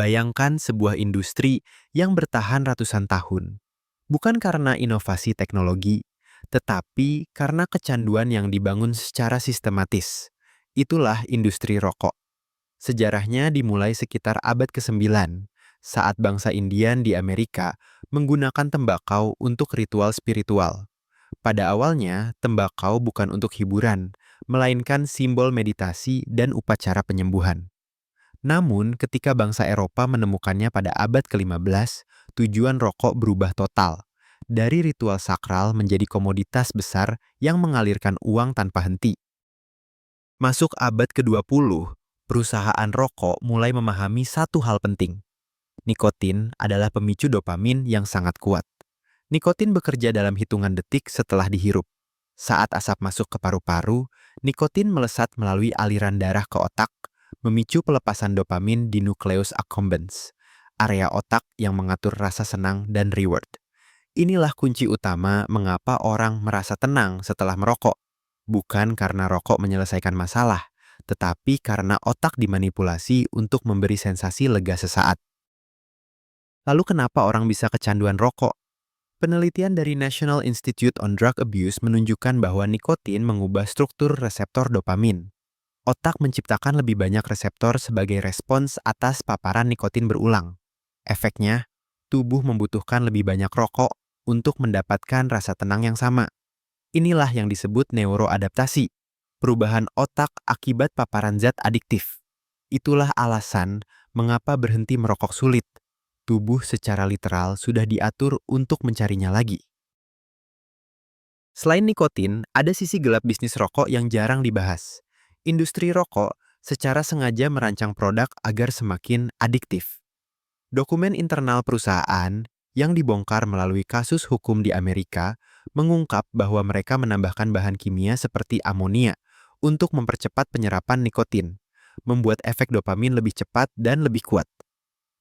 Bayangkan sebuah industri yang bertahan ratusan tahun, bukan karena inovasi teknologi, tetapi karena kecanduan yang dibangun secara sistematis. Itulah industri rokok. Sejarahnya dimulai sekitar abad ke-9, saat bangsa Indian di Amerika menggunakan tembakau untuk ritual spiritual. Pada awalnya, tembakau bukan untuk hiburan, melainkan simbol meditasi dan upacara penyembuhan. Namun, ketika bangsa Eropa menemukannya pada abad ke-15, tujuan rokok berubah total. Dari ritual sakral menjadi komoditas besar yang mengalirkan uang tanpa henti. Masuk abad ke-20, perusahaan rokok mulai memahami satu hal penting. Nikotin adalah pemicu dopamin yang sangat kuat. Nikotin bekerja dalam hitungan detik setelah dihirup. Saat asap masuk ke paru-paru, nikotin melesat melalui aliran darah ke otak, memicu pelepasan dopamin di nucleus accumbens, area otak yang mengatur rasa senang dan reward. Inilah kunci utama mengapa orang merasa tenang setelah merokok. Bukan karena rokok menyelesaikan masalah, tetapi karena otak dimanipulasi untuk memberi sensasi lega sesaat. Lalu kenapa orang bisa kecanduan rokok? Penelitian dari National Institute on Drug Abuse menunjukkan bahwa nikotin mengubah struktur reseptor dopamin. Otak menciptakan lebih banyak reseptor sebagai respons atas paparan nikotin berulang. Efeknya, tubuh membutuhkan lebih banyak rokok untuk mendapatkan rasa tenang yang sama. Inilah yang disebut neuroadaptasi, perubahan otak akibat paparan zat adiktif. Itulah alasan mengapa berhenti merokok sulit. Tubuh secara literal sudah diatur untuk mencarinya lagi. Selain nikotin, ada sisi gelap bisnis rokok yang jarang dibahas. Industri rokok secara sengaja merancang produk agar semakin adiktif. Dokumen internal perusahaan yang dibongkar melalui kasus hukum di Amerika mengungkap bahwa mereka menambahkan bahan kimia seperti amonia untuk mempercepat penyerapan nikotin, membuat efek dopamin lebih cepat dan lebih kuat.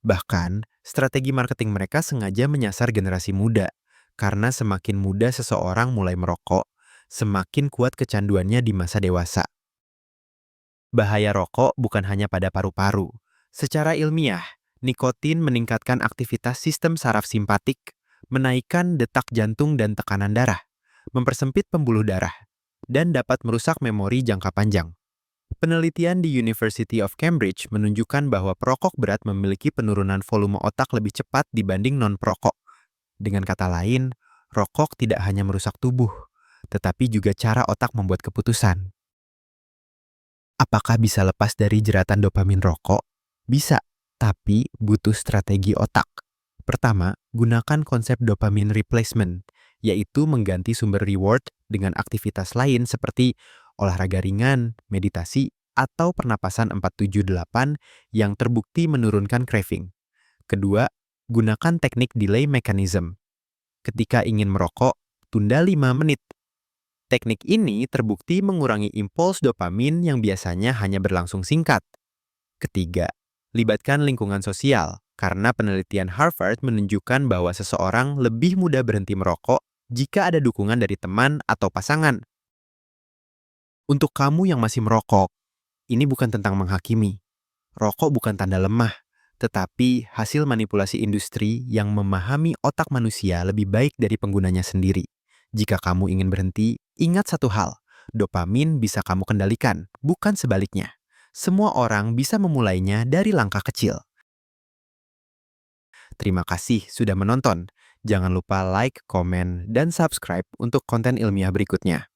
Bahkan, strategi marketing mereka sengaja menyasar generasi muda, karena semakin muda seseorang mulai merokok, semakin kuat kecanduannya di masa dewasa. Bahaya rokok bukan hanya pada paru-paru. Secara ilmiah, nikotin meningkatkan aktivitas sistem saraf simpatik, menaikkan detak jantung dan tekanan darah, mempersempit pembuluh darah, dan dapat merusak memori jangka panjang. Penelitian di University of Cambridge menunjukkan bahwa perokok berat memiliki penurunan volume otak lebih cepat dibanding non-perokok. Dengan kata lain, rokok tidak hanya merusak tubuh, tetapi juga cara otak membuat keputusan. Apakah bisa lepas dari jeratan dopamin rokok? Bisa, tapi butuh strategi otak. Pertama, gunakan konsep dopamine replacement, yaitu mengganti sumber reward dengan aktivitas lain seperti olahraga ringan, meditasi, atau pernapasan 478 yang terbukti menurunkan craving. Kedua, gunakan teknik delay mechanism. Ketika ingin merokok, tunda 5 menit. Teknik ini terbukti mengurangi impuls dopamin yang biasanya hanya berlangsung singkat. Ketiga, libatkan lingkungan sosial, karena penelitian Harvard menunjukkan bahwa seseorang lebih mudah berhenti merokok jika ada dukungan dari teman atau pasangan. Untuk kamu yang masih merokok, ini bukan tentang menghakimi. Rokok bukan tanda lemah, tetapi hasil manipulasi industri yang memahami otak manusia lebih baik dari penggunanya sendiri. Jika kamu ingin berhenti, ingat satu hal, dopamin bisa kamu kendalikan, bukan sebaliknya. Semua orang bisa memulainya dari langkah kecil. Terima kasih sudah menonton. Jangan lupa like, komen, dan subscribe untuk konten ilmiah berikutnya.